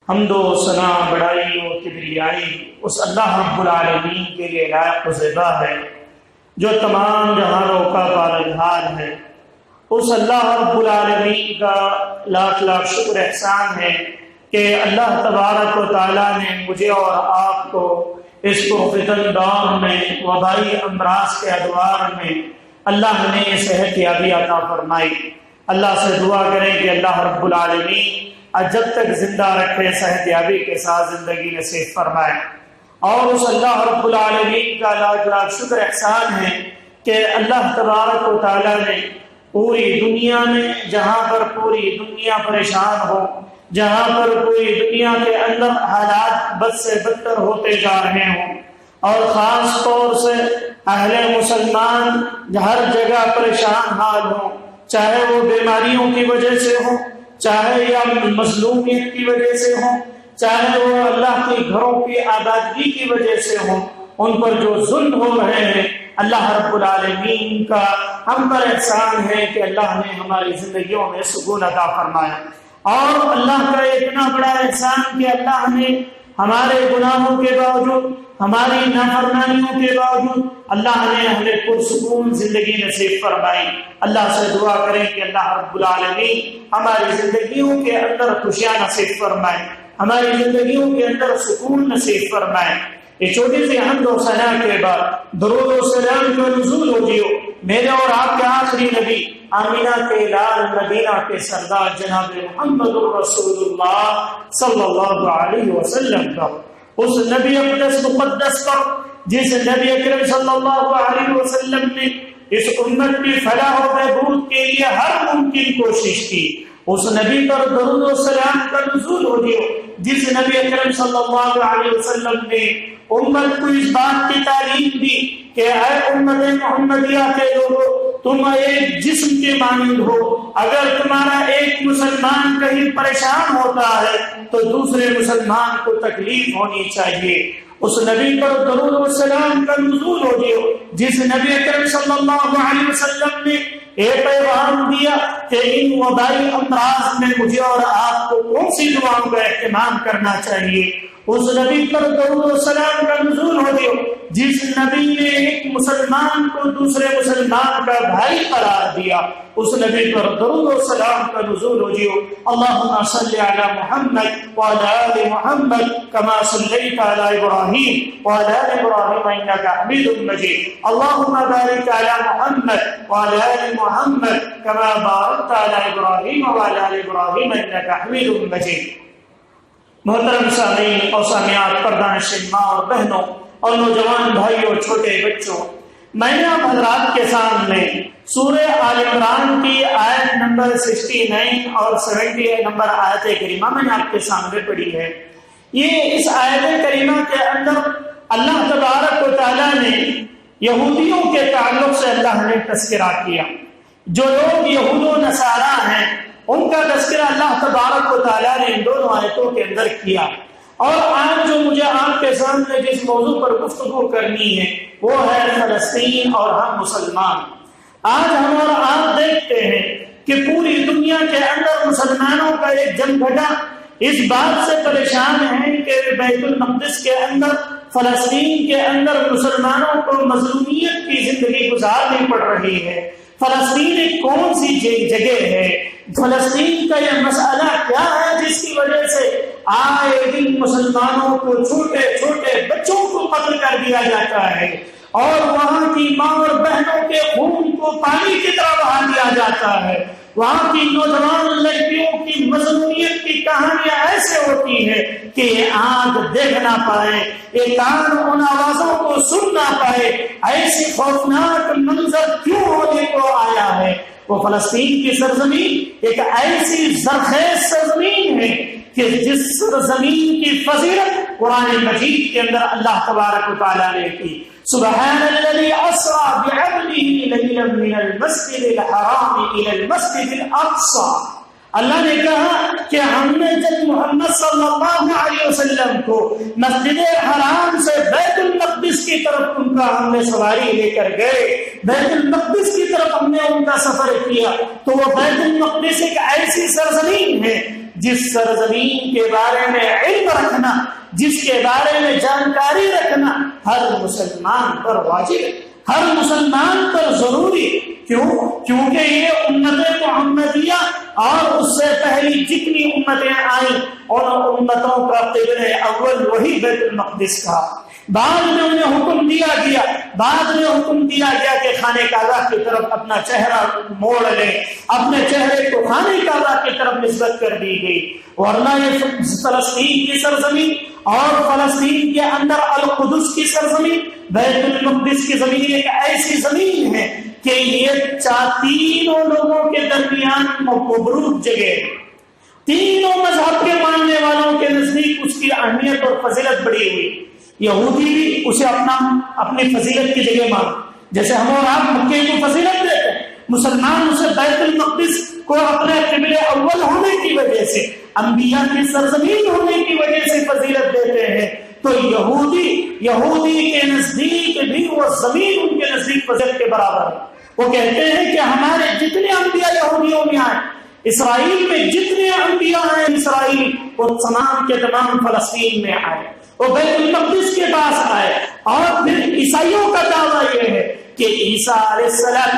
حمد و ثنا بڑائی و کبریائی اس اللہ رب العالمین کے لیے لائق و زیبا ہے جو تمام جہانوں کا پالنہار ہے۔ اس اللہ رب العالمین کا لاکھ لاکھ شکر احسان ہے کہ اللہ تبارک و تعالیٰ نے مجھے اور آپ کو اس پرفتن دور میں وبائی امراض کے ادوار میں اللہ نے صحت یابی عطا فرمائی۔ اللہ سے دعا کریں کہ اللہ رب العالمین جب تک زندہ رکھے صحت یابی کے ساتھ زندگی نصیب فرمائے۔ اور اس اللہ رب العالمین کا لاکھ لاکھ شکر احسان ہے کہ اللہ تبارک و تعالیٰ نے پوری دنیا میں جہاں پر پوری دنیا پریشان ہو، جہاں پر پوری دنیا کے اندر حالات بد سے بدتر ہوتے جا رہے ہوں، اور خاص طور سے اہل مسلمان ہر جگہ پریشان حال ہوں، چاہے وہ بیماریوں کی وجہ سے ہوں، چاہے یا مظلومیت کی وجہ سے ہوں، چاہے وہ اللہ کے گھروں کی آبادگی کی وجہ سے ہوں، ان پر جو ظلم ہو رہے ہیں، اللہ رب العالمین کا ہم پر احسان ہے کہ اللہ نے ہماری زندگیوں میں سکون عطا فرمایا۔ اور اللہ کا اتنا بڑا احسان کہ اللہ نے ہمارے گناہوں کے باوجود، ہماری نافرمانیوں کے باوجود اللہ نے ہمیں پرسکون زندگی نصیب فرمائی۔ اللہ سے دعا کریں کہ اللہ رب العالمین ہماری زندگیوں کے اندر خوشیاں نصیب فرمائے، ہماری زندگیوں کے اندر سکون نصیب فرمائے۔ یہ چھوٹی سی حمد و ثنا کے بعد درود و سلام کا نزول ہو جیو میرے اور آپ کے آخری نبی آمینہ کے لال مدینہ کے سردار جناب محمد الرسول اللہ صلی اللہ علیہ وسلم کا، اس نبی اقدس مقدس پر جس نبی اکرم صلی اللہ علیہ وسلم نے اس امت کی فلاح و بہبود کے لیے ہر ممکن کوشش کی، اس نبی پر درود و سلام کا نزول ہو جیو جس نبی اکرم صلی اللہ علیہ وسلم نے امت کو اس بات کی تعلیم دی کہ اے امت محمدیہ کے لوگوں، تم ایک جسم کے مانند ہو، اگر تمہارا ایک مسلمان کہیں پریشان ہوتا ہے تو دوسرے مسلمان کو تکلیف ہونی چاہیے۔ اس نبی پر درود و سلام کا نزول ہو جیو جس نبی اکرم صلی اللہ علیہ وسلم نے ایک پیغام دیا کہ ان وبائی امراض میں مجھے اور آپ کو کون سی دعاؤں کا اہتمام کرنا چاہیے۔ اس نبی پر درود و سلام کا نزول ہو گیا جس نبی نے ایک مسلمان کو دوسرے مسلمان کا بھائی قرار دیا، اس نبی پر درود و سلام کا نزول ہو گیا۔ اللہم صلی علی محمد وعلی آل محمد کما صلیت علی ابراہیم وعلی آل ابراہیم انک حمید مجید۔ اللہم بارک علی محمد وعلی آل محمد کما بارکت علی ابراہیم وعلی آل ابراہیم انک حمید مجید۔ محترم سامعین اور سامعات، پردہ نشین ماں اور بہنوں اور نوجوان بھائیوں، چھوٹے بچوں، میں نے آپ حضرات کے سامنے سورہ آل عمران کی آیت نمبر 69 اور 70 نمبر آیت کریمہ میں نے آپ کے سامنے پڑھی ہے۔ یہ اس آیت کریمہ کے اندر اللہ تبارک و تعالیٰ نے یہودیوں کے تعلق سے اللہ نے تذکرہ کیا۔ جو لوگ یہود و نصارہ ہیں ان کا تذکرہ اللہ تبارک و تعالیٰ نے ان دونوں آیتوں کے اندر کیا۔ اور آج جو مجھے آپ کے سامنے جس موضوع پر گفتگو کرنی ہے وہ ہے فلسطین اور ہم مسلمان۔ آج ہم اور آپ دیکھتے ہیں کہ پوری دنیا کے اندر مسلمانوں کا ایک جمگھٹا اس بات سے پریشان ہے کہ بیت المقدس کے اندر، فلسطین کے اندر مسلمانوں کو مظلومیت کی زندگی گزارنی پڑ رہی ہے۔ فلسطین ایک کون سی جگہ ہے؟ فلسطین کا یہ مسئلہ کیا ہے جس کی وجہ سے آئے دن مسلمانوں کو، چھوٹے چھوٹے بچوں کو قتل کر دیا جاتا ہے، اور وہاں کی ماں اور بہنوں کے خون کو پانی کی طرح بہا دیا جاتا ہے، وہاں کی نوجوان لڑکیوں کی مظلومیت کی کہانیاں ایسے ہوتی ہیں کہ یہ آنکھ دیکھ نہ پائے، یہ کان ان آوازوں کو سن نہ پائے، ایسی خوفناک منظر کیوں ہونے کو آیا ہے؟ وہ فلسطین کی سرزمین ایک ایسی زرخیز سرزمین ہے کہ جس سرزمین کی فضیلت قرآن مجید کے اندر اللہ تبارک و تعالیٰ نے کی۔ سبحان الذی اسریٰ بعبدہ لیلا من المسجد الحرام الی المسجد الاقصی۔ اللہ نے کہا کہ ہم نے جب محمد صلی اللہ علیہ وسلم کو مسجد حرام سے بیت المقدس کی طرف ان کا ہم نے سواری لے کر گئے، بیت المقدس کی طرف ہم نے ان کا سفر کیا، تو وہ بیت المقدس ایک ایسی سرزمین ہے جس سرزمین کے بارے میں علم رکھنا، جس کے بارے میں جانکاری رکھنا ہر مسلمان پر واجب ہے، ہر مسلمان پر ضروری۔ کیوں؟ کیونکہ یہ امت محمدیہ اور اس سے پہلی جتنی امتیں آئیں ان امتوں کا قبلہ اول وہی بیت المقدس کا۔ بعد میں انہیں حکم دیا گیا کہ خانہ کعبہ کی طرف اپنا چہرہ موڑ لیں، اپنے چہرے کو خانہ کعبہ کی طرف نسبت کر دی گئی۔ ورنہ یہ فلسطین کی سرزمین اور فلسطین کے اندر القدس کی سرزمین، بیت المقدس کی زمین ایک ایسی زمین ہے کہ یہ تینوں لوگوں کے درمیان مبروک جگہ ہے۔ تینوں مذہب کے ماننے والوں کے نزدیک اس کی اہمیت اور فضیلت بڑھی ہوئی۔ یہودی بھی اسے اپنی فضیلت کی جگہ مان، جیسے ہم اور آپ مکے کو فضیلت دیتے ہیں، مسلمان اسے بیت المقدس کو اپنے قبلہ اول ہونے کی وجہ سے، انبیاء کی سرزمین ہونے کی وجہ سے فضیلت دیتے ہیں۔ تو یہودی کے نزدیک بھی وہ زمین ان کے نزدیک فضیلت کے برابر ہے۔ وہ کہتے ہیں کہ ہمارے جتنے انبیاء یہودیوں میں آئے، اسرائیل میں جتنے انبیاء ہیں اسرائیل، وہ تمام کے تمام فلسطین میں آئے، وہ بیت المقدس کے پاس آئے۔ اور پھر عیسائیوں کا دعویٰ یہ ہے کہ عیسیٰ علیہ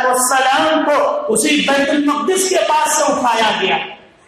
السلام کو اسی بیت المقدس کے پاس سے اٹھایا گیا۔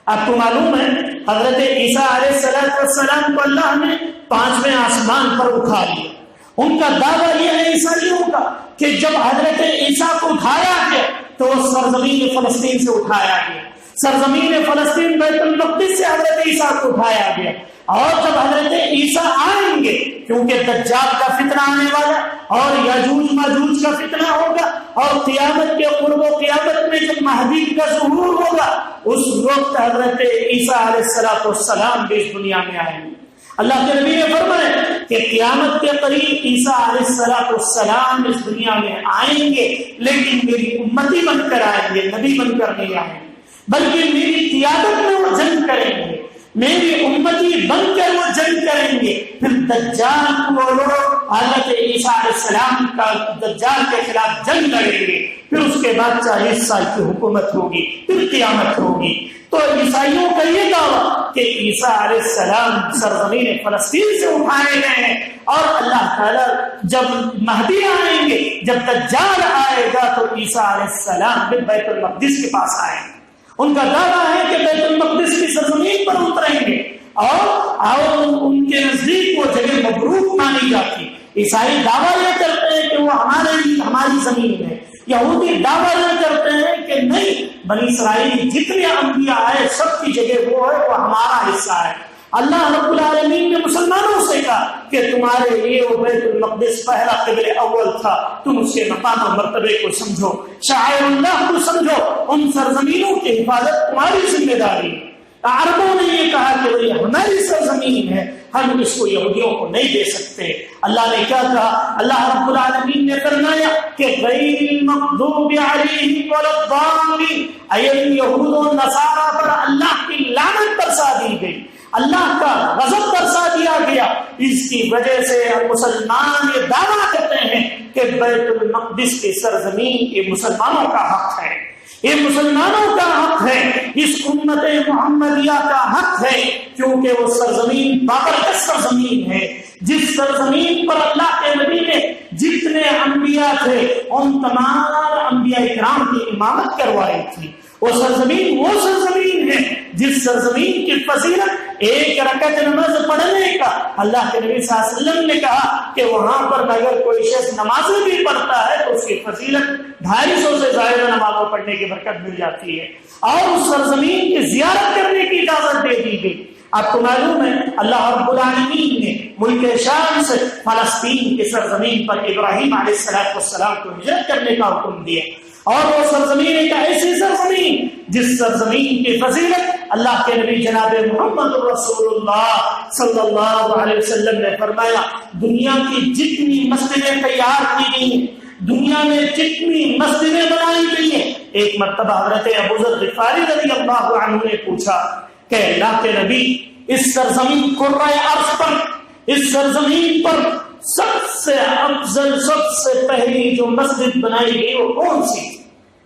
آپ کو معلوم ہے حضرت عیسیٰ علیہ السلام کو اللہ نے 5ویں آسمان پر اٹھا لیا۔ ان کا دعویٰ یہ ہے عیسائیوں کا کہ جب حضرت عیسیٰ کو اٹھایا گیا تو وہ سرزمین فلسطین سے اٹھایا گیا، سرزمین فلسطین بیت المقدس سے حضرت عیسیٰ کو اٹھایا گیا۔ اور جب حضرت عیسیٰ آئیں گے، کیونکہ دجال کا فتنہ آنے والا اور یاجوج ماجوج کا فتنہ ہوگا، اور قیامت کے قرب و قیامت میں جب مہدی کا ظہور ہوگا، اس وقت حضرت عیسیٰ علیہ السلام بھی اس دنیا میں آئیں گے۔ اللہ کے نبی نے فرمایا کہ قیامت کے قریب عیسیٰ علیہ السلام اس دنیا میں آئیں گے، لیکن میری امتی بن کر آئیں گے، نبی بن کر نہیں آئیں گے، بلکہ میری قیادت میں وہ جنگ کریں گے، میری امتی بن کر وہ جنگ کریں گے۔ پھر دجال کو لوگ حضرت عیسیٰ علیہ السلام کا دجال کے خلاف جنگ لڑیں گے، پھر اس کے بعد 40 سال کی حکومت ہوگی، پھر قیامت ہوگی۔ تو عیسائیوں کا یہ دعویٰ کہ عیسیٰ علیہ السلام سرزمین فلسطین سے اٹھائے گئے ہیں، اور اللہ تعالیٰ جب مہدی آئیں گے، جب دجال آئے گا تو عیسیٰ علیہ السلام بھی بیت المقدس کے پاس آئیں گے۔ ان کا دعویٰ ہے کہ بیت المقدس کی سرزمین پر اتریں گے، اور ان کے نزدیک وہ جگہ مبروک مانی جاتی۔ عیسائی دعویٰ یہ کرتے ہیں کہ وہ ہماری زمین ہے، یہودی دعویٰ یہ کرتے ہیں کہ نہیں، بنی اسرائیل جتنے انبیاء آئے سب کی جگہ وہ ہے، وہ ہمارا حصہ ہے۔ اللہ رب العالمین نے مسلمانوں سے کہا کہ تمہارے لیے وہ بیت المقدس پہلا قبلہ اول تھا، تم اس کے مقام و مرتبے کو سمجھو، شاعر اللہ کو سمجھو، ان سرزمینوں کی حفاظت تمہاری ذمہ داری ہے۔ عربوں نے یہ کہا کہ یہ ہماری سرزمین ہے، ہم اس کو یہودیوں کو نہیں دے سکتے۔ اللہ نے کیا کہا؟ اللہ رب العالمین نے فرمایا کہ غیر المغضوب علیہم ولا الضالین، یہود و نصارہ پر اللہ کی لعنت برسا دی گئی، اللہ کا غضب برسا دیا گیا۔ اس کی وجہ سے مسلمان یہ دعویٰ کرتے ہیں کہ بیت المقدس کی سرزمین یہ مسلمانوں کا حق ہے، یہ مسلمانوں کا حق ہے، اس امت محمدیہ کا حق ہے، کیونکہ وہ سرزمین بابرکت سرزمین ہے، جس سرزمین پر اللہ کے نبی نے جتنے انبیاء تھے ان تمام انبیاء کرام کی امامت کروائی تھی۔ وہ سرزمین ہے جس سرزمین کی فضیلت ایک رکعت نماز پڑھنے کا، اللہ کے نبی صلی اللہ علیہ وسلم نے کہا کہ وہاں پر اگر کوئی شخص نمازیں بھی پڑھتا ہے تو اس کی فضیلت 250 سے زائد نمازوں پڑھنے کی برکت مل جاتی ہے، اور اس سرزمین کی زیارت کرنے کی اجازت دے دی گئی۔ آپ کو معلوم ہے اللہ رب العالمین نے ملک شام سے فلسطین کی سرزمین پر ابراہیم علیہ السلام کو ہجرت کرنے کا حکم دیا، اور وہ سرزمین ایک ایسی سرزمین جس سرزمین کی فضیلت اللہ کے نبی جناب محمد رسول اللہ صلی اللہ علیہ وسلم نے فرمایا، دنیا کی جتنی مسجدیں تیار کی گئی ہیں، دنیا میں جتنی مسجدیں بنائی گئی ہیں، ایک مرتبہ حضرت ابو ذر غفاری رضی اللہ عنہ نے پوچھا کہ اللہ کے نبی اس سرزمین قرۂ ارض پر، اس سرزمین پر سب سے افضل، سب سے پہلی جو مسجد بنائی گئی وہ کون سی؟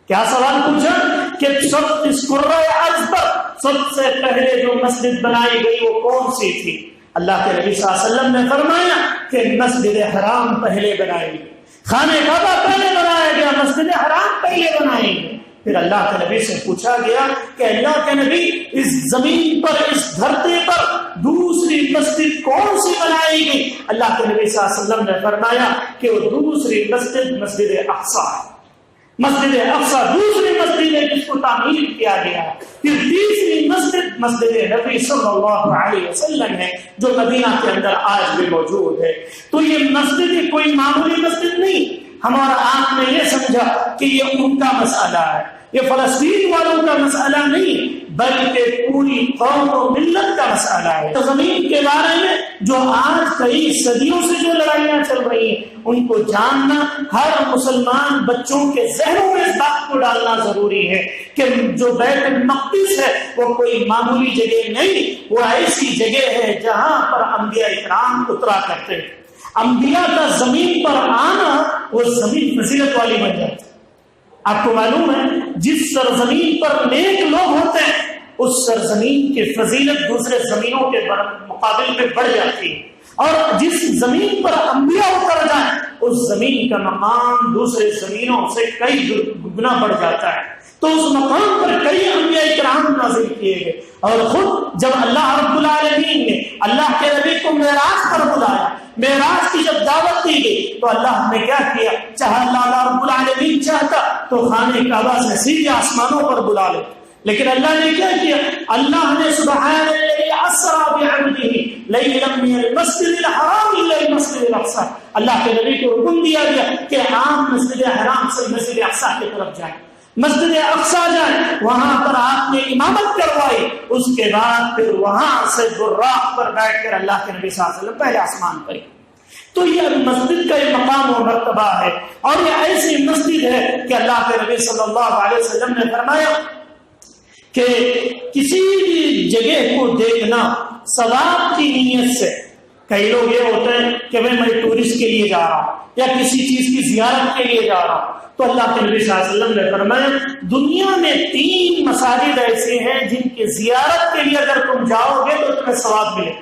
کیا سوال پوچھا کہ اس کرۂ ارض پر سب سے پہلے جو مسجد بنائی گئی وہ کون سی تھی؟ اللہ کے نبی صلی اللہ علیہ وسلم نے فرمایا کہ مسجد حرام پہلے بنائی گئی، خانہ کعبہ پہلے بنایا گیا، مسجد حرام پہلے بنائی گئی۔ پھر اللہ کے نبی سے پوچھا گیا کہ اللہ کے نبی اس زمین پر، اس دھرتی پر دوسری مسجد کون سی بنائی گئی؟ اللہ کے نبی صلی اللہ علیہ وسلم نے فرمایا کہ وہ دوسری مسجد مسجد اقصی ہے۔ مسجد اقصی دوسری مسجد ہے جس کو تعمیر کیا گیا ہے۔ پھر تیسری مسجد مسجد نبی صلی اللہ علیہ وسلم ہے جو مدینہ کے اندر آج بھی موجود ہے۔ تو یہ مسجد کوئی معمولی مسجد نہیں، ہمارا آپ نے یہ سمجھا کہ یہ ان کا مسئلہ ہے، یہ فلسطین والوں کا مسئلہ نہیں بلکہ پوری قوم و ملت کا مسئلہ ہے۔ تو زمین کے بارے میں جو آج کئی صدیوں سے جو لڑائیاں چل رہی ہیں ان کو جاننا ہر مسلمان بچوں کے ذہنوں میں اس بات کو ڈالنا ضروری ہے کہ جو بیت المقدس ہے وہ کوئی معمولی جگہ نہیں، وہ ایسی جگہ ہے جہاں پر انبیاء اکرام اترا کرتے ہیں۔ انبیاء کا زمین پر آنا وہ زمین فضیلت والی بن جاتی ہے۔ آپ کو معلوم ہے جس سرزمین پر نیک لوگ ہوتے ہیں اس سرزمین کی فضیلت دوسرے زمینوں کے مقابل میں بڑھ جاتی ہے، اور جس زمین پر انبیاء اتر جائیں اس زمین کا مقام دوسرے زمینوں سے کئی گنا بڑھ جاتا ہے۔ تو اس مقام پر کئی انبیاء کرام نازل کیے گئے، اور خود جب اللہ رب العالمین نے اللہ کے نبی کو معراج پر بلایا، معراج کی جب دعوت دی گئی تو اللہ نے کیا کیا؟ چاہا اللہ رب العالمین چاہتا تو خانہ کعبہ سے سیدھے آسمانوں پر بلا لے، لیکن اللہ نے کیا کیا؟ اللہ نے سبحان الذی اسری بعبدہ لیلا من المسجد الحرام الی المسجد الاقصی، اللہ کے نبی کو حکم دیا گیا کہ آپ مسجد حرام سے مسجد اقصی کی طرف جائیں، مسجد اقصی جائیں، وہاں پر آپ نے امامت کروائی، اس کے بعد پھر وہاں سے براق پر بیٹھ کر اللہ کے نبی صلی اللہ علیہ وسلم پہلے آسمان پر۔ تو یہ مسجد کا ایک مقام و مرتبہ ہے، اور یہ ایسی مسجد ہے کہ اللہ کے نبی صلی اللہ علیہ وسلم نے فرمایا کہ کسی بھی جگہ کو دیکھنا ثواب کی نیت سے، کئی لوگ یہ ہوتے ہیں کہ میں ٹورسٹ کے لیے جا رہا ہوں یا کسی چیز کی زیارت کے لیے جا رہا ہوں، تو اللہ کے نبی صلی اللہ علیہ وسلم نے فرمایا دنیا میں 3 مساجد ایسے ہیں جن کی زیارت کے لیے اگر تم جاؤ گے تو تمہیں ثواب ملے،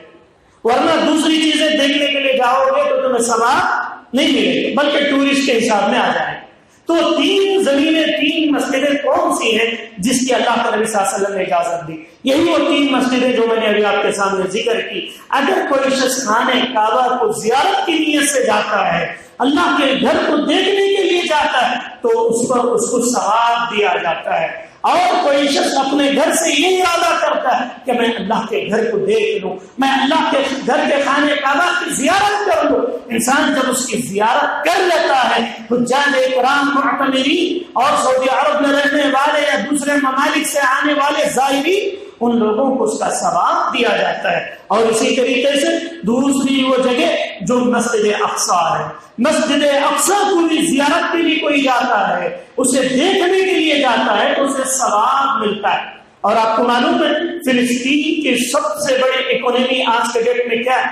ورنہ دوسری چیزیں دیکھنے کے لیے جاؤ گے تو تمہیں ثواب نہیں ملے بلکہ ٹورسٹ کے حساب میں آ جائے۔ تو 3 زمینیں، 3 مسجدیں کون سی ہیں جس کی اللہ کے نبی صلی اللہ علیہ وسلم نے اجازت دی؟ یہی وہ 3 مسجدیں جو میں نے ابھی آپ کے سامنے ذکر کی۔ اگر کوئی شخص خانہ کعبہ کو زیارت کی نیت سے جاتا ہے، اللہ کے گھر کو دیکھنے کے لیے جاتا ہے، تو اس پر اس کو ثواب دیا جاتا ہے۔ اور کوئی شخص اپنے گھر سے یہ ارادہ کرتا ہے کہ میں اللہ کے گھر کو دیکھ لوں، میں اللہ کے گھر کے خانہ کعبہ کی زیارت کر لوں، انسان جب اس کی زیارت کر لیتا ہے حجاج اکرام معتمرین اور سعودی عرب میں رہنے والے یا دوسرے ممالک سے آنے والے زائرین، ان لوگوں کو اس کا ثواب دیا جاتا ہے۔ اور اسی طریقے سے دوسری وہ جگہ جو مسجد اقصی ہے، مسجد اقصی کو بھی زیارت کے لیے کوئی جاتا ہے، اسے دیکھنے کے لیے جاتا ہے تو اسے ثواب ملتا ہے۔ اور آپ کو معلوم ہے فلسطین کی سب سے بڑی اکانومی آج کے ڈیٹ میں کیا ہے؟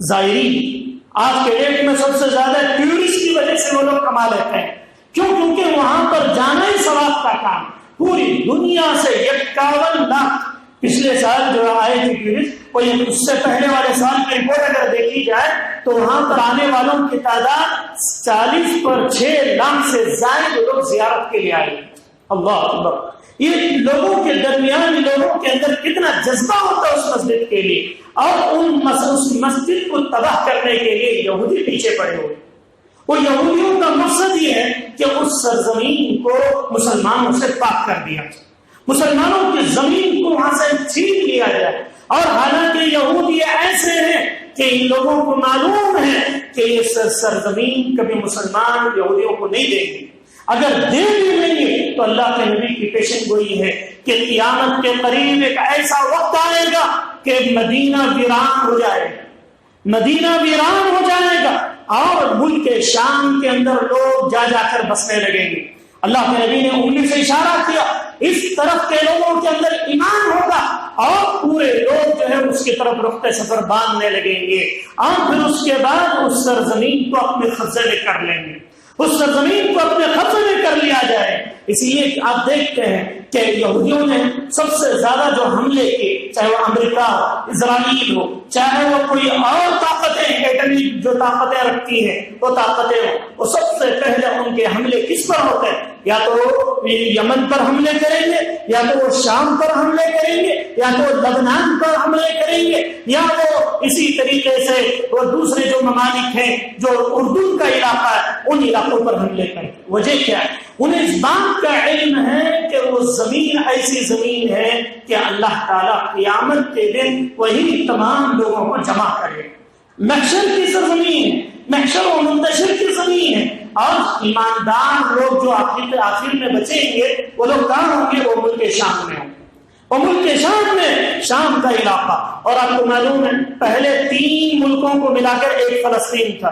زائرین۔ آج کے ڈیٹ میں سب سے زیادہ ٹورسٹ کی وجہ سے وہ لوگ کما لیتے ہیں، کیوں؟ کیونکہ وہاں پر جانا ہی ثواب کا کام۔ پوری دنیا سے 51 لاکھ پچھلے سال جو آئے تھے ٹورسٹ، اور اس سے پہلے والے سال کی رپورٹ اگر دیکھی جائے تو وہاں پر آنے والوں کی تعداد 40 پر 6 لاکھ سے زائد لوگ زیارت کے لیے آئے۔ اللہ اکبر! یہ لوگوں کے درمیان، لوگوں کے اندر کتنا جذبہ ہوتا ہے اس مسجد کے لیے، اور اس مسجد کو تباہ کرنے کے لیے یہودی پیچھے پڑے ہوئے۔ وہ یہودیوں کا مقصد یہ ہے کہ اس سرزمین کو مسلمانوں سے پاک کر دیا جائے، مسلمانوں کی زمین کو وہاں سے چھین لیا جائے۔ اور حالانکہ یہودی ایسے ہیں کہ ان لوگوں کو معلوم ہے کہ یہ سرزمین کبھی مسلمان یہودیوں کو نہیں دیں گے، اگر دے بھی لیں گے تو اللہ کے نبی کی پیشن گوئی ہے کہ قیامت کے قریب ایک ایسا وقت آئے گا کہ مدینہ ویران ہو جائے گا، مدینہ ویران ہو جائے گا، اور ملک شام کے اندر لوگ جا جا کر بسنے لگیں گے۔ اللہ کے نبی نے انگلی سے اشارہ کیا، اس طرف کے لوگوں کے اندر ایمان ہوگا اور پورے لوگ جو ہے اس کی طرف رخت سفر باندھنے لگیں گے، اور پھر اس کے بعد اس سرزمین کو اپنے قبضے میں کر لیں گے، اس سرزمین کو اپنے قبضے میں کر لیا جائے۔ اس لیے آپ دیکھتے ہیں کہ یہودیوں نے سب سے زیادہ جو حملے کیے، چاہے وہ امریکہ ہو، اسرائیل ہو، چاہے وہ کوئی اور طاقتیں ایٹمی جو طاقتیں رکھتی ہیں وہ طاقتیں ہوں، وہ سب سے پہلے ان کے حملے کس پر ہوتے ہیں؟ یا تو وہ یمن پر حملے کریں گے، یا تو وہ شام پر حملے کریں گے، یا تو وہ لبنان پر حملے کریں گے، یا وہ اسی طریقے سے وہ دوسرے جو ممالک ہیں جو اردن کا علاقہ ہے ان علاقوں پر حملے کریں گے۔ وجہ کیا ہے؟ انہیں اس بات کا علم ہے کہ وہ زمین ایسی زمین ہے کہ اللہ تعالیٰ قیامت کے دن وہی تمام لوگوں کو جمع کرے۔ محشر کی سرزمین ہے، محشر و منتشر کی زمین ہے، اور ایماندار لوگ جو آخر میں بچیں گے وہ لوگ کہاں ہوں گے؟ وہ ملک شام میں ہوں گے، وہ ملک شام میں، شام کا علاقہ۔ اور آپ کو معلوم ہے پہلے 3 ملکوں کو ملا کر ایک فلسطین تھا،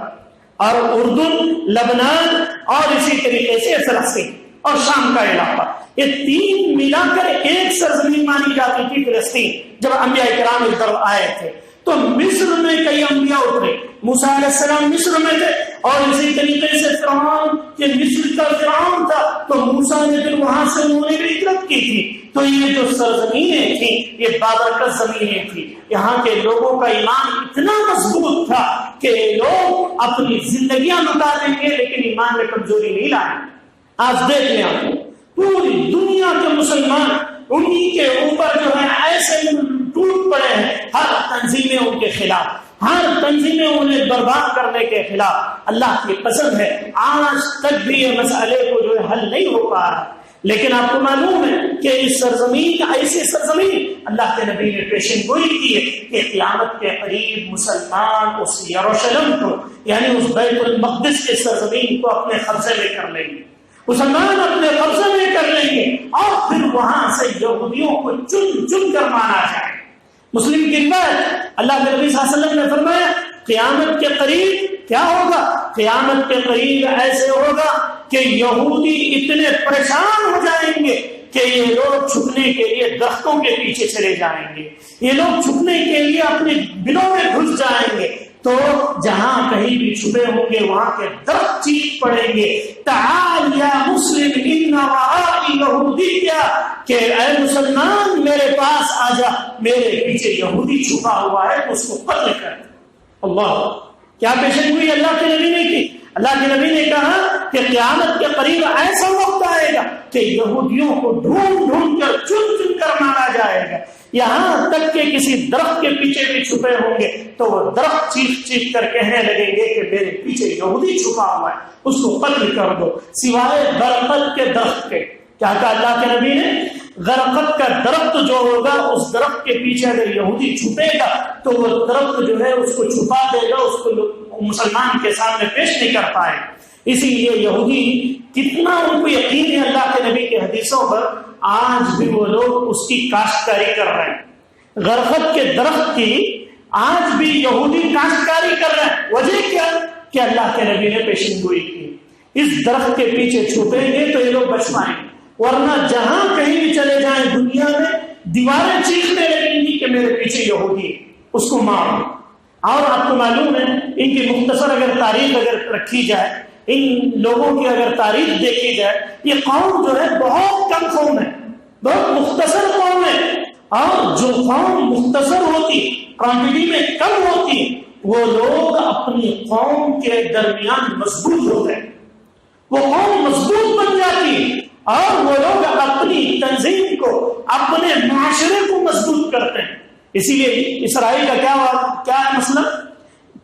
اور اردن، لبنان اور اسی طریقے سے فلسطین اور شام کا علاقہ، یہ 3 ملا کر ایک سرزمین مانی جاتی تھی فلسطین۔ جب انبیاء کرام اس طرف آئے تھے تو مصر میں کئی انبیاء اترے، موسیٰ علیہ السلام مصر میں تھے، اور اسی طریقے سے فرعون کہ مصر کا فرعون تھا تو موسیٰ نے پھر وہاں سے انہوں نے بھی ہجرت کی تھی۔ تو یہ جو سرزمینیں تھیں یہ بابرکت زمینیں تھیں، یہاں کے لوگوں کا ایمان اتنا مضبوط تھا کہ لوگ اپنی زندگیاں لٹا دیں گے لیکن ایمان میں کمزوری نہیں لائیں۔ آج دیکھ لیں آپ پوری دنیا کے مسلمان انہی کے اوپر جو ہے ایسے ٹوٹ پڑے ہیں، ہر تنظیمیں ان کے خلاف، ہر تنظیمیں انہیں برباد کرنے کے خلاف۔ اللہ کی قسم ہے آج تک بھی یہ مسئلے کو جو ہے حل نہیں ہو پا رہا، لیکن آپ کو معلوم ہے کہ اس سرزمین، ایسی سرزمین اللہ کے نبی نے پیشن گوئی کی ہے کہ قیامت کے قریب مسلمان اس یروشلم کو، یعنی اس بیت المقدس کے سرزمین کو اپنے قبضے میں کر لیں گے، مسلمان اپنے قبضے میں کر لیں گے، اور پھر وہاں سے یہودیوں کو چن چن کر مارا جائے۔ مسلم کی روایت، اللہ کے نبی صلی اللہ علیہ وسلم نے فرمایا قیامت کے قریب کیا ہوگا؟ قیامت کے قریب ایسے ہوگا کہ یہودی اتنے پریشان ہو جائیں گے کہ یہ لوگ چھپنے کے لیے درختوں کے پیچھے چلے جائیں گے، یہ لوگ چھپنے کے لیے اپنے بلوں میں گھس جائیں گے، تو جہاں کہیں بھی چھپے ہوں گے وہاں کے درخت چیخ پڑیں گے، تعال یا مسلم ان ورائی یہودیہ، کہ اے مسلمان میرے پاس آ جا، میرے پیچھے یہودی چھپا ہوا ہے تو اس کو قتل کر۔ اللہ کیا پیشن گوئی اللہ کے نبی نے کی؟ اللہ کے نبی نے کہا کہ قیامت کے قریب ایسا وقت آئے گا کہ یہودیوں کو ڈھونڈ ڈھونڈ کر چن چن کر مارا جائے گا، یہاں تک کہ کسی درخت کے پیچھے بھی چھپے ہوں گے تو وہ درخت چیخ چیخ کر کہنے لگیں گے کہ میرے پیچھے یہودی چھپا ہوا ہے، اس کو قتل کر دو، سوائے غرقد کے درخت کے۔ کیا کہا اللہ کے نبی نے؟ غرقد کا درخت جو ہوگا اس درخت کے پیچھے اگر یہودی چھپے گا تو وہ درخت جو ہے اس کو چھپا دے گا، اس کو مسلمان کے سامنے پیش نہیں کر پائے۔ اسی لیے یہودی کتنا ان کو یقین ہے اللہ کے نبی کے حدیثوں پر، آج بھی وہ لوگ اس کی کاشتکاری کر رہے ہیں، غرقد کے درخت کی آج بھی یہودی کاشتکاری کر رہے ہیں۔ وجہ کیا؟ کہ اللہ کے نبی نے پیشن گوئی کی، اس درخت کے پیچھے چھپیں گے تو یہ لوگ بچ پائیں گے، ورنہ جہاں کہیں بھی چلے جائیں دنیا میں دیواریں چیخنے لگیں گی کہ میرے پیچھے یہودی ہے، اس کو مارو۔ اور آپ کو معلوم ہے ان کی مختصر اگر تاریخ اگر رکھی جائے، ان لوگوں کی اگر تاریخ دیکھی جائے، یہ قوم جو ہے بہت کم قوم ہے، بہت مختصر قوم ہے، اور جو قوم مختصر ہوتی، کوانٹٹی میں کم ہوتی، وہ لوگ اپنی قوم کے درمیان مضبوط ہوتے ہیں، وہ قوم مضبوط بن جاتی، اور وہ لوگ اپنی تنظیم کو، اپنے معاشرے کو مضبوط کرتے ہیں۔ اسی لیے اسرائیل کا کیا مسئلہ؟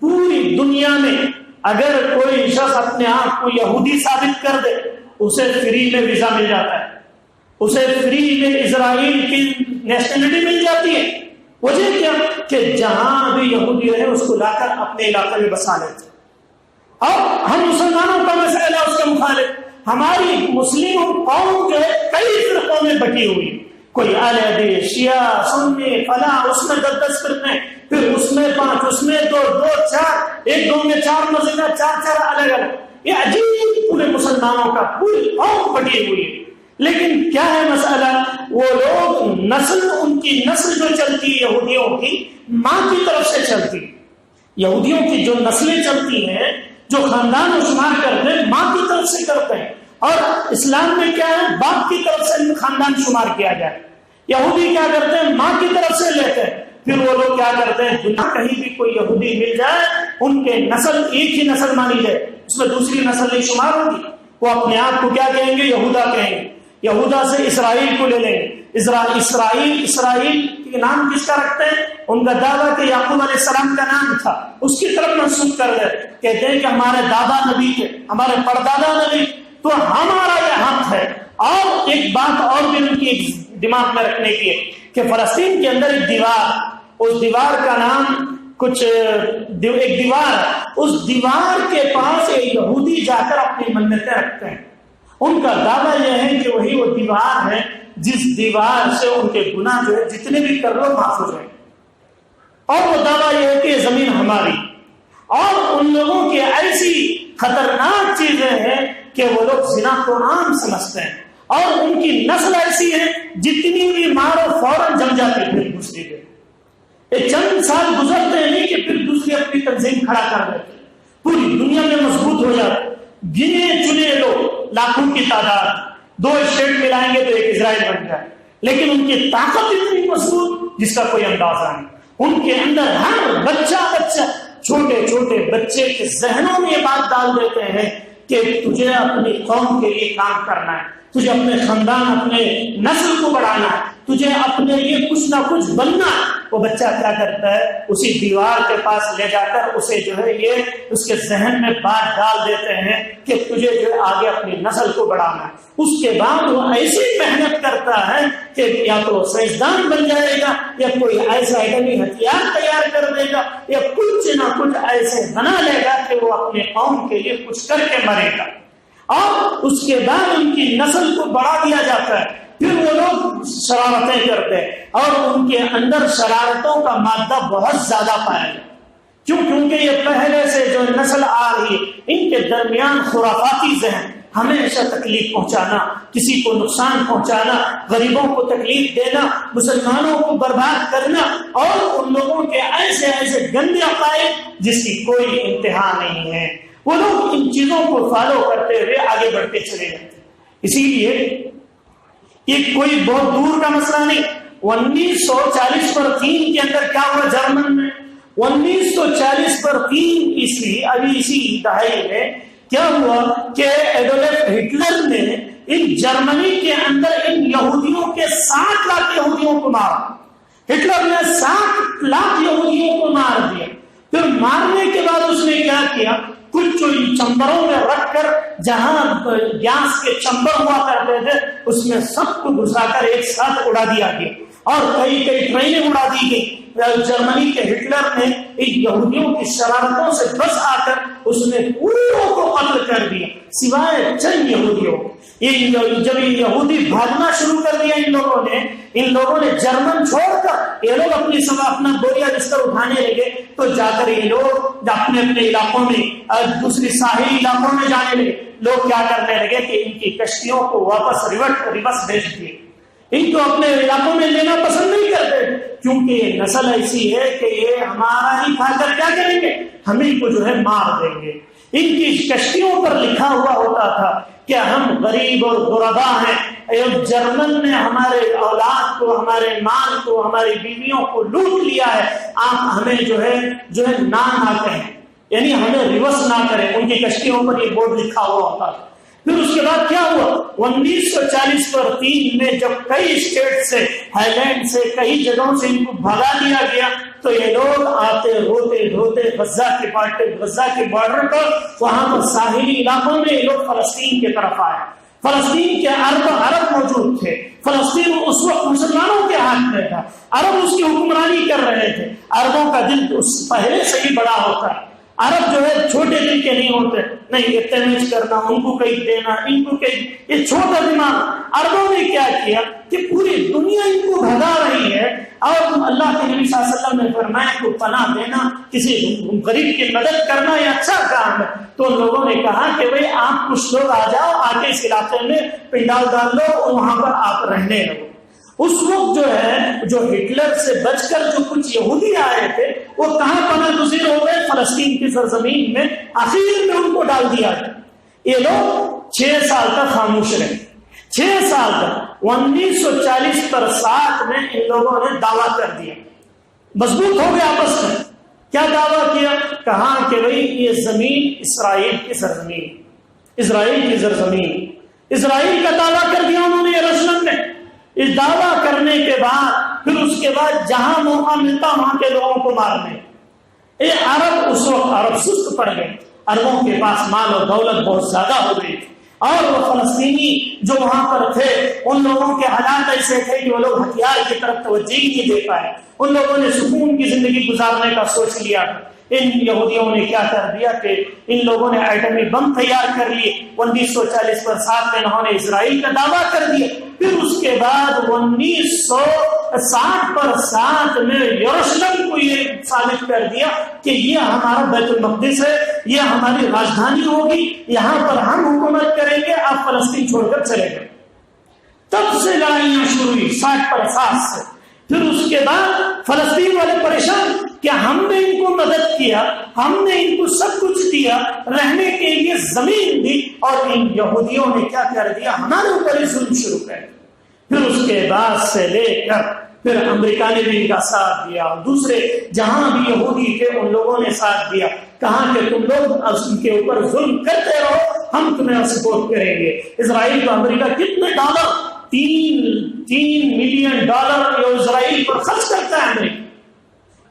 پوری دنیا میں اگر کوئی شخص اپنے آپ کو یہودی ثابت کر دے اسے فری میں ویزا مل جاتا ہے، اسے فری میں اسرائیل کی نیشنلٹی مل جاتی ہے۔ وجہ کیا؟ کہ جہاں بھی یہودی ہے اس کو لا کر اپنے علاقے میں بسا لیتے۔ اور ہم مسلمانوں کا مسئلہ اس کے مخالف، ہماری مسلم قوم جو ہے کئی فرقوں میں بٹی ہوئی، کوئی اہل حدیث، شیعہ، سنی، فلاں، اس میں 10 فرقے، پھر اس میں 5، اس میں 2، 4، ایک دو میں 4 مذہب، 4 الگ الگ، یہ عجیب پورے مسلمانوں کا پوری قوم بٹی ہوئی ہے۔ لیکن کیا ہے مسئلہ؟ وہ لوگ نسل، ان کی نسل جو چلتی ہے یہودیوں کی ماں کی طرف سے چلتی، یہودیوں کی جو نسلیں چلتی ہیں، جو خاندان شمار کرتے ہیں ماں کی طرف سے کرتے ہیں، اور اسلام میں کیا ہے، باپ کی طرف سے خاندان شمار کیا جائے. یہودی کیا کرتے ہیں، ماں کی طرف سے لیتے ہیں. پھر وہ لوگ کیا کرتے ہیں، دنیا کہیں بھی کوئی یہودی مل جائے ان کے نسل ایک ہی نسل مانی جائے، اس میں دوسری نسل نہیں شمار ہوگی. وہ اپنے آپ کو کیا کہیں گے، یہودا کہیں گے. یہودا سے اسرائیل کو لے لیں گے. اسرائیل کے نام کس کا رکھتے ہیں، ان کا دعویٰ کہ یعقوب علیہ السلام کا نام تھا، اس کی طرف منسوخ کر دیں. کہتے ہیں کہ ہمارے دادا نبی تھے، ہمارے پردادا نبی، تو ہمارا یہ حق ہے. اور ایک بات اور بھی ان کی دماغ میں رکھنے کی ہے کہ فلسطین کے اندر ایک دیوار، اس دیوار کا نام کچھ ایک دیوار، اس دیوار کے پاس ایک یہودی جا کر اپنی منتیں رکھتے ہیں. ان کا دعویٰ یہ ہے کہ وہی وہ دیوار ہے جس دیوار سے ان کے گناہ جو ہے جتنے بھی کر لو معاف ہو جائیں. اور وہ دعویٰ یہ ہے کہ یہ زمین ہماری. اور ان لوگوں کی ایسی خطرناک چیزیں ہیں کہ وہ لوگ زنا کو عام سمجھتے ہیں، اور ان کی نسل ایسی ہے جتنی بھی مارو فوراً جم جاتی ہے. پھر دوسری دن یہ چند سال گزرتے نہیں کہ پھر دوسری اپنی تنظیم کھڑا کر دیتے، پوری دنیا میں مضبوط ہو جاتے. گنے چنے لوگ، لاکھوں کی تعداد، 2 اسٹیٹ ملائیں گے تو ایک اسرائیل بن جائے. لیکن ان کی طاقت اتنی مضبوط جس کا کوئی اندازہ نہیں. ان کے اندر ہر بچہ چھوٹے چھوٹے بچے کے ذہنوں میں یہ بات ڈال دیتے ہیں کہ تجھے اپنی قوم کے لیے کام کرنا ہے، تجھے اپنے خاندان، اپنے نسل کو بڑھانا ہے، تجھے اپنے لیے کچھ نہ کچھ بننا. وہ بچہ کیا کرتا ہے، اسی دیوار کے پاس لے جا کر اسے جو ہے یہ اس کے ذہن میں بات ڈال دیتے ہیں کہ تجھے جو ہے آگے اپنی نسل کو بڑھانا ہے. اس کے بعد وہ ایسی محنت کرتا ہے کہ یا تو سائنسدان بن جائے گا، یا کوئی ایسا ایٹمی ہتھیار تیار کر دے گا، یا کچھ نہ کچھ ایسے بنا لے گا کہ وہ اپنے قوم کے لیے کچھ کر کے مرے گا. اور اس کے بعد ان کی نسل کو بڑھا دیا جاتا ہے. پھر وہ لوگ شرارتیں کرتے ہیں، اور ان کے اندر شرارتوں کا مادہ بہت زیادہ پایا جاتا ہے. کیونکہ یہ پہلے سے جو نسل آ رہی ہے، ان کے درمیان خرافاتی ذہن، ہمیشہ تکلیف پہنچانا، کسی کو نقصان پہنچانا، غریبوں کو تکلیف دینا، مسلمانوں کو برباد کرنا، اور ان لوگوں کے ایسے ایسے گندے عقائد جس کی کوئی انتہا نہیں ہے. وہ لوگ ان چیزوں کو فالو کرتے ہوئے آگے بڑھتے چلے جاتے. اسی لیے یہ کوئی بہت دور کا مسئلہ نہیں. 1940 پر 3 کے اندر کیا ہوا جرمن میں، 1940 پر 3 عیسوی، ابھی اسی دہائی میں کیا ہوا کہ ایڈولف ہٹلر نے ان جرمنی کے اندر ان یہودیوں کے 7 لاکھ یہودیوں کو مارا. ہٹلر نے 7 لاکھ یہودیوں کو مار دیا. پھر مارنے کے بعد اس نے کیا کیا، کچھ چمبروں میں رکھ کر، جہاں گیس کے چمبر ہوا کرتے تھے، اس میں سب کو گھسا کر ایک ساتھ اڑا دیا گیا، اور کئی ٹرینیں اڑا دی گئی. جرمنی کے ہٹلر نے یہودیوں کی شرارتوں سے بس آ کر اس نے پوروں کو قتل کر دیا سوائے چند یہودیوں. جب یہ یہودی بھاگنا شروع کر دیا ان لوگوں نے جرمن چھوڑ کر یہ لوگ اپنا بوریا بستر اٹھانے لگے، تو جا کر یہ لوگ اپنے علاقوں میں، دوسری ساحلی علاقوں میں جانے لگے. لوگ کیا کرنے لگے کہ ان کی کشتیوں کو واپس ریورس بھیج دیے. ان کو اپنے علاقوں میں لینا پسند نہیں کرتے، کیونکہ یہ نسل ایسی ہے کہ یہ ہمارا ہی کھا کر کیا کریں گے، ہمیں کو جو ہے مار دیں گے. ان کی کشتیوں پر لکھا ہوا ہوتا تھا کہ ہم غریب اور غربا ہیں، جرمن نے ہمارے اولاد کو، ہمارے مال کو، ہماری بیویوں کو لوٹ لیا ہے، آپ ہمیں جو ہے نہ کہیں، یعنی ہمیں ریورس نہ کریں. ان کی کشتیوں پر یہ بورڈ لکھا ہوا ہوتا تھا. پھر اس کے بعد کیا ہوا، 1940 پر 3 میں جب کئی اسٹیٹ سے، ہائیلینڈ سے، کئی جگہوں سے ان کو بھگا دیا گیا، تو یہ لوگ آتے روتے دھوتے غزہ کے بارڈر پر، وہاں پر ساحلی علاقوں میں یہ لوگ فلسطین کی طرف آئے. فلسطین کے عرب موجود تھے. فلسطین اس وقت مسلمانوں کے ہاتھ میں تھا، عرب اس کی حکمرانی کر رہے تھے. عربوں کا دل اس پہلے سے ہی بڑا ہوتا ہے. عرب جو ہے چھوٹے دل کے نہیں ہوتے، نہیں اتنیج کرنا، ان کو کہیں دینا، ان کو کہیں، یہ چھوٹا دماغ. عربوں نے کیا کیا کہ پوری دنیا ان کو بھگا رہی ہے، اور اللہ کے نبی صلی اللہ علیہ وسلم نے فرمایا کو پناہ دینا، کسی غریب کی مدد کرنا یہ اچھا کام ہے. تو ان لوگوں نے کہا کہ بھئی آپ کچھ لوگ آ جاؤ، آ کے اس علاقے میں پنڈال ڈال لو اور وہاں پر آپ رہنے لگو. اس وقت جو ہے جو ہٹلر سے بچ کر جو کچھ یہودی آئے تھے وہ کہاں پناہ گزین ہو گئے، فلسطین کی سرزمین میں. آخر میں ان کو ڈال دیا گیا. یہ لوگ 6 سال تک خاموش رہے، 6 سال تک۔ 1940 پر 7 میں ان لوگوں نے دعویٰ کر دیا، مضبوط ہو گیا آپس میں۔ کیا دعویٰ کیا؟ کہا کہ بھئی یہ زمین اسرائیل کی سرزمین، اسرائیل کی سرزمین، اسرائیل کا دعویٰ کر دیا انہوں نے یروشلم میں۔ اس دعویٰ کرنے کے بعد پھر اس کے بعد جہاں موقع ملتا وہاں کے لوگوں کو مارنے۔ عرب اس وقت عرب سست پڑ گئے، عربوں کے پاس مال و دولت بہت زیادہ ہو گئی، اور وہ فلسطینی جو وہاں پر تھے ان لوگوں کے حالات ایسے تھے کہ وہ لوگ ہتھیار کی طرف توجہ ہی نہیں دے پائے۔ ان لوگوں نے سکون کی زندگی گزارنے کا سوچ لیا۔ ان یہودیوں نے کیا کر دیا کہ ان لوگوں نے ایٹمی بم تیار کر لیے۔ 1940 پر 7 میں انہوں نے اسرائیل کا دعویٰ کر دیا۔ پھر اس کے بعد 1960 پر 7 میں یروشلم کو یہ ثابت کر دیا کہ یہ ہمارا بیت المقدس ہے، یہ ہماری راجدھانی ہوگی، یہاں پر ہم حکومت کریں گے، آپ فلسطین چھوڑ کر چلے گئے۔ تب سے لڑائیاں شروع ہوئی 60 پر 7 سے۔ پھر اس کے بعد فلسطین والے پریشان کہ ہم نے ان کو مدد کیا، ہم نے ان کو سب کچھ دیا، رہنے کے لیے زمین دی، اور ان یہودیوں نے کیا کر دیا؟ ہمارے اوپر ہی ظلم شروع کر دیا۔ پھر اس کے بعد سے لے کر پھر امریکہ نے بھی ان کا ساتھ دیا، اور دوسرے جہاں بھی یہودی تھے ان لوگوں نے ساتھ دیا، کہا کہ تم لوگ ان کے اوپر ظلم کرتے رہو، ہم تمہیں سپورٹ کریں گے۔ اسرائیل کو امریکہ کتنے ڈالر، 3 ملین ڈالر جو اسرائیل پر خرچ کرتا ہے امریکہ،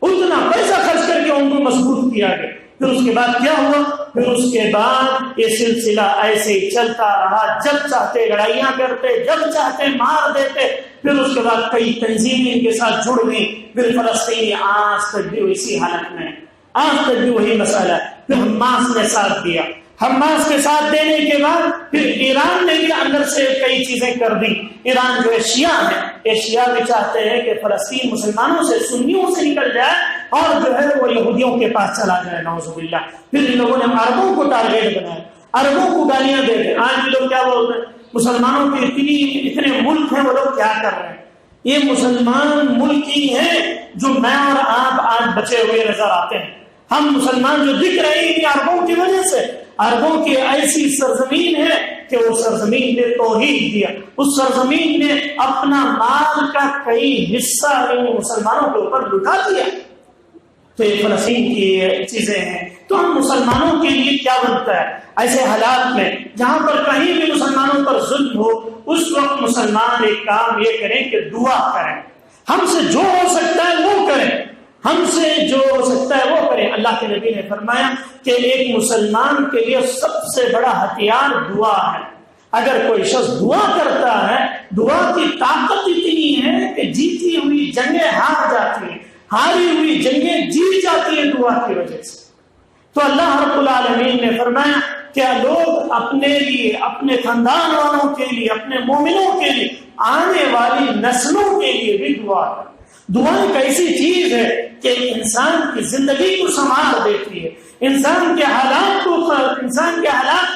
اتنا پیسہ خرچ کر کے ان کو مضبوط کیا گیا۔ پھر اس کے بعد کیا ہوا؟ پھر اس کے بعد یہ سلسلہ ایسے ہی چلتا رہا، جب چاہتے لڑائیاں کرتے، جب چاہتے مار دیتے۔ پھر اس کے بعد کئی تنظیمیں ان کے ساتھ جڑ گئی۔ پھر فلسطینی آج تک بھی اسی حالت میں، آج تک بھی وہی مسئلہ ہے۔ پھر حماس نے ساتھ دیا، حماس کے ساتھ دینے کے بعد پھر ایران نے بھی اندر سے کئی چیزیں کر دی۔ ایران جو ہے شیعہ ہے، یہ شیعہ بھی چاہتے ہیں کہ فلسطین مسلمانوں سے، سنیوں سے نکل جائے اور جو ہے وہ یہودیوں کے پاس چلا جائے، نعوذ باللہ۔ پھر ان لوگوں نے عربوں کو ٹارگیٹ بنایا، عربوں کو گالیاں دے دیں۔ آج بھی لوگ کیا بولتے ہیں؟ مسلمانوں کے اتنے ملک ہیں، وہ لوگ کیا کر رہے ہیں؟ یہ مسلمان ملک ہی ہیں جو میں اور آپ آج بچے ہوئے نظر آتے ہیں۔ ہم مسلمان جو دکھ رہے ہیں عربوں کی وجہ سے، عربوں کی ایسی سرزمین ہے کہ وہ سرزمین نے توحید دیا، اس سرزمین نے اپنا مال کا کئی حصہ مسلمانوں کے اوپر لٹا دیا۔ تو یہ فلسطین کی چیزیں ہیں۔ تو ہم مسلمانوں کے لیے کیا بنتا ہے ایسے حالات میں جہاں پر کہیں بھی مسلمانوں پر ظلم ہو؟ اس وقت مسلمان ایک کام یہ کریں کہ دعا کریں، ہم سے جو ہو سکتا ہے وہ کریں، ہم سے جو ہو سکتا ہے وہ کریں۔ اللہ کے نبی نے فرمایا کہ ایک مسلمان کے لیے سب سے بڑا ہتھیار دعا ہے۔ اگر کوئی شخص دعا کرتا ہے، دعا کی طاقت اتنی ہے کہ جیتی ہوئی جنگیں ہار جاتی ہیں، ہاری ہوئی جنگیں جیت جاتی ہیں دعا کی وجہ سے۔ تو اللہ رب العالمین نے فرمایا کہ لوگ اپنے لیے، اپنے خاندان والوں کے لیے، اپنے مومنوں کے لیے، آنے والی نسلوں کے لیے بھی دعا کریں۔ دعا ایک ایسی چیز ہے کہ انسان کی زندگی کو سنوار دیتی ہے، انسان کے حالات کو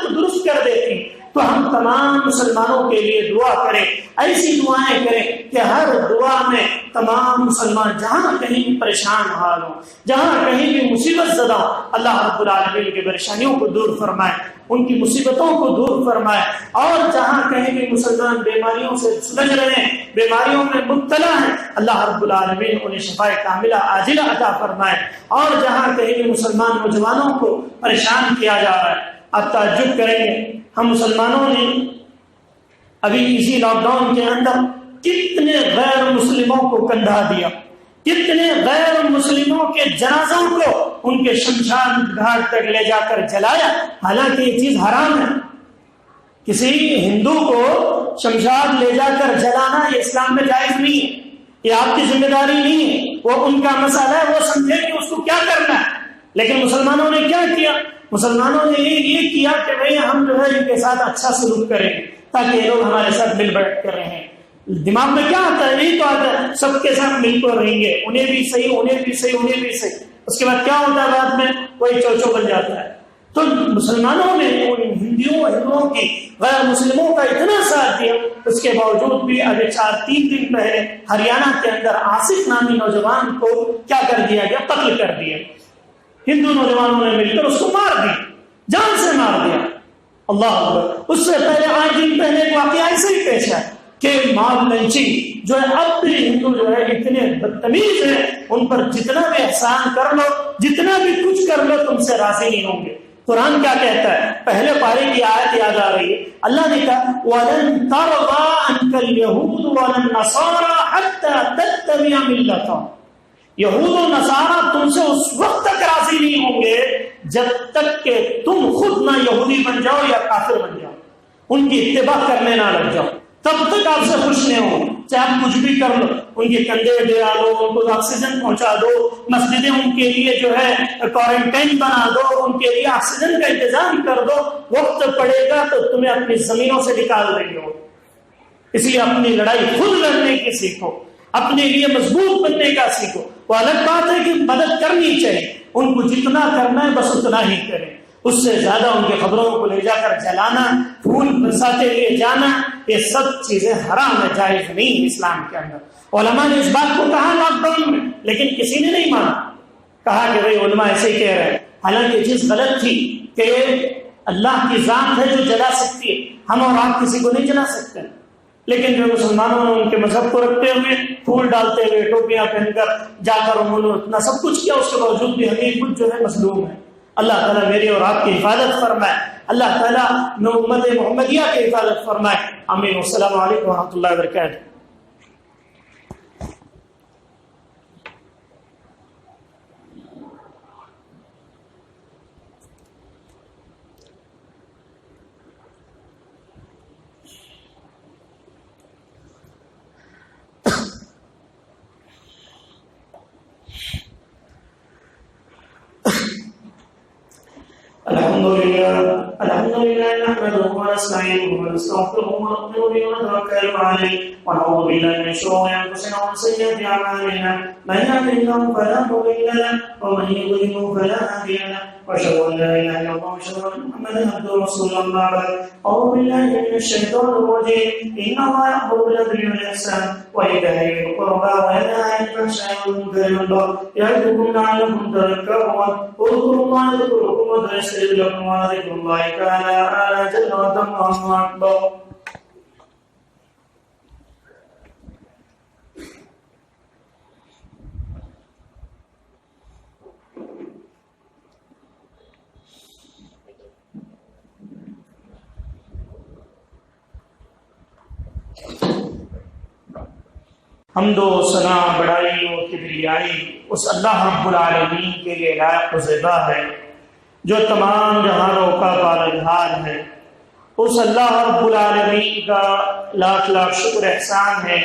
درست کر دیتی ہے۔ تو ہم تمام مسلمانوں کے لیے دعا کریں، ایسی دعائیں کریں کہ ہر دعا میں تمام مسلمان جہاں کہیں بھی پریشان حال ہوں، جہاں کہیں بھی مصیبت زدہ ہوں، اللہ رب العالمین کی پریشانیوں کو دور فرمائے، ان کی مصیبتوں کو دور فرمائے۔ اور جہاں کہیں بھی مسلمان بیماریوں سے سلجھ رہے ہیں، بیماریوں میں مبتلا ہیں، اللہ رب العالمین انہیں شفاء کاملہ عاجلہ عطا فرمائے۔ اور جہاں کہیں بھی مسلمان نوجوانوں کو پریشان کیا جا رہا ہے، آپ تعجب کریں گے ہم مسلمانوں نے ابھی اسی لاک ڈاؤن کے اندر کتنے غیر مسلموں کو کندھا دیا، کتنے غیر مسلموں کے جنازوں کو ان کے شمشان گھاٹ تک لے جا کر جلایا، حالانکہ یہ چیز حرام ہے۔ کسی ہندو کو شمشاد لے جا کر جلانا یہ اسلام میں جائز نہیں ہے، یہ آپ کی ذمہ داری نہیں ہے، وہ ان کا مسئلہ ہے، وہ سمجھے کہ اس کو کیا کرنا ہے۔ لیکن مسلمانوں نے کیا کیا؟ مسلمانوں نے یہ کیا کہ بھئی ہم جو ہے ان کے ساتھ اچھا سلوک کریں تاکہ یہ لوگ ہمارے ساتھ مل بیٹھ کر رہیں۔ دماغ میں کیا آتا ہے؟ یہی تو آتا ہے سب کے ساتھ مل کر رہیں گے، انہیں بھی صحیح، انہیں بھی صحیح، انہیں بھی صحیح۔ اس کے بعد کیا ہوتا ہے؟ بعد میں کوئی چوچو بن جاتا ہے۔ تو مسلمانوں نے ان ہندوؤں کی غیر مسلموں کا اتنا ساتھ دیا، اس کے باوجود بھی ابھی 3 دن پہلے ہریانہ کے اندر آصف نامی نوجوان کو کیا کر دیا گیا؟ قتل کر دیا۔ ہندو نوجوانوں نے مل کر اس کو مار دیا، جان سے مار دیا۔ اللہ اکبر۔ اس سے پہلے 8 دن پہلے ایک واقعہ ایسے ہی پیش ہے کہ ماب لنچی جو ہے، اب بھی ہندو جو ہے اتنے بدتمیز ہیں، ان پر جتنا بھی احسان کر لو، جتنا بھی کچھ کر لو، تم سے راضی نہیں ہوں گے۔ قرآن کیا کہتا ہے؟ پہلے پارے کی آیت یاد آ رہی ہے، اللہ نے کہا وَلَن تَرْضَىٰ عَنْكَ الْيَهُودُ وَلَا النَّصَارَىٰ حَتَّىٰ تَتَّبِعَ مِلَّتَهُمْ۔ یہود و نصارہ تم سے اس وقت تک راضی نہیں ہوں گے جب تک کہ تم خود نہ یہودی بن جاؤ یا کافر بن جاؤ، ان کی اتباع کرنے نہ لگ جاؤ، تب تک آپ سے خوش نہیں ہوں۔ چاہے آپ کچھ بھی کر لو، ان کے کندھے ڈیا دو، ان کو آکسیجن پہنچا دو، مسجدیں ان کے لیے جو ہے کوارنٹائن بنا دو، ان کے لیے آکسیجن کا انتظام کر دو، وقت پڑے گا تو تمہیں اپنی زمینوں سے نکال دیں گے۔ اس لیے اپنی لڑائی خود لڑنے کی سیکھو، اپنے لیے مضبوط بننے کا سیکھو۔ وہ الگ بات ہے کہ مدد کرنی چاہیے، ان کو جتنا کرنا ہے بس اتنا ہی کریں، اس سے زیادہ ان کے خبروں کو لے جا کر جلانا، پھول برساتے لیے جانا، یہ سب چیزیں حرام ہے، جائز نہیں اسلام کے اندر۔ علماء نے اس بات کو کہا لاک ڈاؤن میں، لیکن کسی نے نہیں مانا، کہا کہ بھائی علماء ایسے ہی کہہ رہے ہیں، حالانکہ یہ چیز غلط تھی کہ اللہ کی ذات ہے جو جلا سکتی ہے، ہم اور آپ کسی کو نہیں جلا سکتے، لیکن جو مسلمانوں نے ان کے مذہب کو رکھتے ہوئے، پھول ڈالتے ہوئے، ٹوپیاں پہن کر جا کر انہوں نے اتنا سب کچھ کیا، اس کے باوجود بھی ہمیں خود جو ہے مظلوم ہے۔ اللہ تعالیٰ میری اور آپ کی حفاظت فرمائے، اللہ تعالیٰ امت محمدیہ کی حفاظت فرمائے، آمین۔ السلام علیکم ورحمۃ اللہ وبرکاتہ۔ الحمد لله نحمده ونستعينه ونستغفره ونؤمن به ونتوكل عليه ونعوذ بالله من شرور انفسنا ومن سيئات اعمالنا من يهده الله فلا مضل له ومن يضلل فلا هادي له واشهد ان لا اله الا الله واشهد ان محمدا عبده ورسوله اما بعد اعوذ بالله من الشيطان الرجيم ان الله يامر بالعدل والاحسان وايتاء ذي القربى وينهى عن الفحشاء والمنكر والبغي يعظكم لعلكم تذكرون اذكروا الله يذكركم ويستجب لكم وذكر الله تعالى اعلى جل الله اكبر۔ حمد و ثنا، بڑائی و کبریائی اس اللہ رب العالمین کے لیے لائق و زیبا ہے جو تمام جہانوں کا پالنہار ہے۔ اس اللہ رب العالمین کا لاکھ لاکھ شکر احسان ہے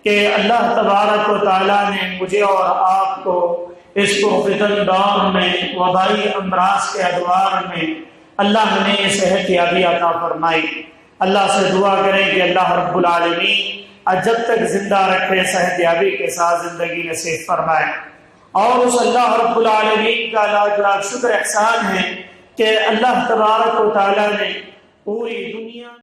کہ اللہ تبارک و تعالیٰ نے مجھے اور آپ کو اس پرفتن دور میں، وبائی امراض کے ادوار میں اللہ نے صحت یابی عطا فرمائی۔ اللہ سے دعا کریں کہ اللہ رب العالمین جب تک زندہ رکھے صحت یابی کے ساتھ زندگی نصیب فرمائے۔ اور اس اللہ رب العالمین کا لاکھ لاکھ شکر احسان ہے کہ اللہ تبارک و تعالیٰ نے پوری دنیا